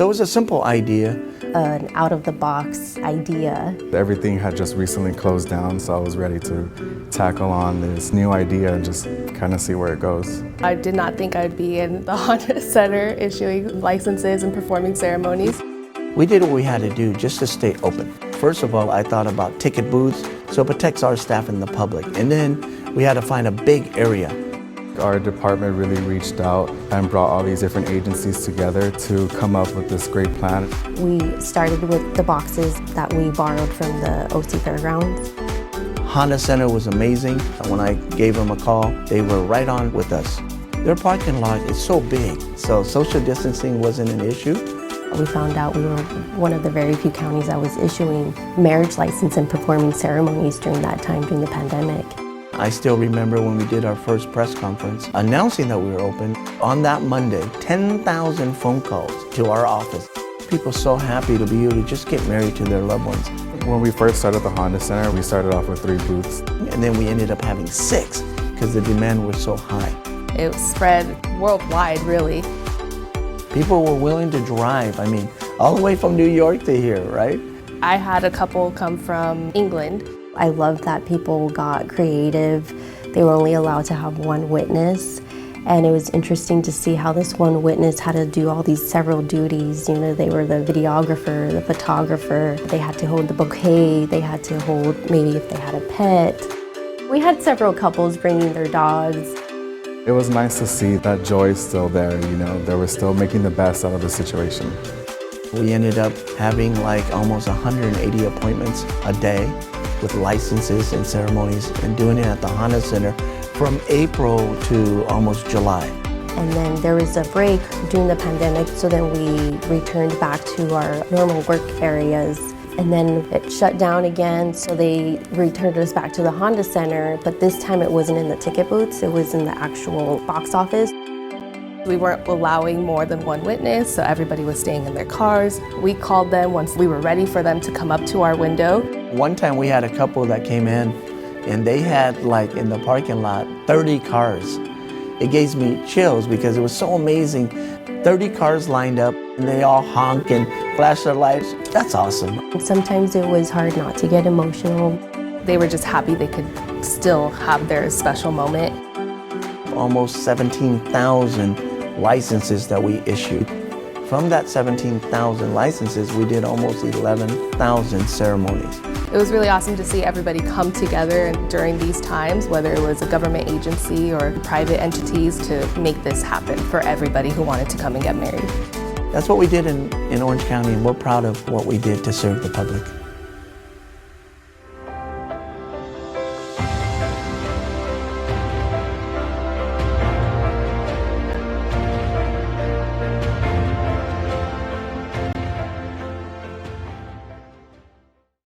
So it was a simple idea. An out-of-the-box idea. Everything had just recently closed down, so I was ready to tackle on this new idea and just kind of see where it goes. I did not think I'd be in the Honda Center issuing licenses and performing ceremonies. We did what we had to do just to stay open. First of all, I thought about ticket booths, so it protects our staff and the public. And then we had to find a big area. Our department really reached out and brought all these different agencies together to come up with this great plan. We started with the boxes that we borrowed from the OC Fairgrounds. Honda Center was amazing. When I gave them a call, they were right on with us. Their parking lot is so big, so social distancing wasn't an issue. We found out we were one of the very few counties that was issuing marriage license and performing ceremonies during that time, during the pandemic. I still remember when we did our first press conference announcing that we were open. On that Monday, 10,000 phone calls to our office. People so happy to be able to just get married to their loved ones. When we first started the Honda Center, we started off with 3 booths. And then we ended up having 6 because the demand was so high. It spread worldwide, really. People were willing to drive, all the way from New York to here, right? I had a couple come from England. I loved that people got creative. They were only allowed to have one witness. And it was interesting to see how this one witness had to do all these several duties. You know, they were the videographer, the photographer. They had to hold the bouquet. They had to hold maybe if they had a pet. We had several couples bringing their dogs. It was nice to see that joy is still there, they were still making the best out of the situation. We ended up having almost 180 appointments a day with licenses and ceremonies and doing it at the Honda Center from April to almost July. And then there was a break during the pandemic, so then we returned back to our normal work areas. And then it shut down again, so they returned us back to the Honda Center, but this time it wasn't in the ticket booths, it was in the actual box office. We weren't allowing more than one witness, so everybody was staying in their cars. We called them once we were ready for them to come up to our window. One time we had a couple that came in and they had in the parking lot 30 cars. It gave me chills because it was so amazing. 30 cars lined up and they all honk and flash their lights. That's awesome. Sometimes it was hard not to get emotional. They were just happy they could still have their special moment. Almost 17,000 licenses that we issued. From that 17,000 licenses, we did almost 11,000 ceremonies. It was really awesome to see everybody come together during these times, whether it was a government agency or private entities, to make this happen for everybody who wanted to come and get married. That's what we did in Orange County, and we're proud of what we did to serve the public.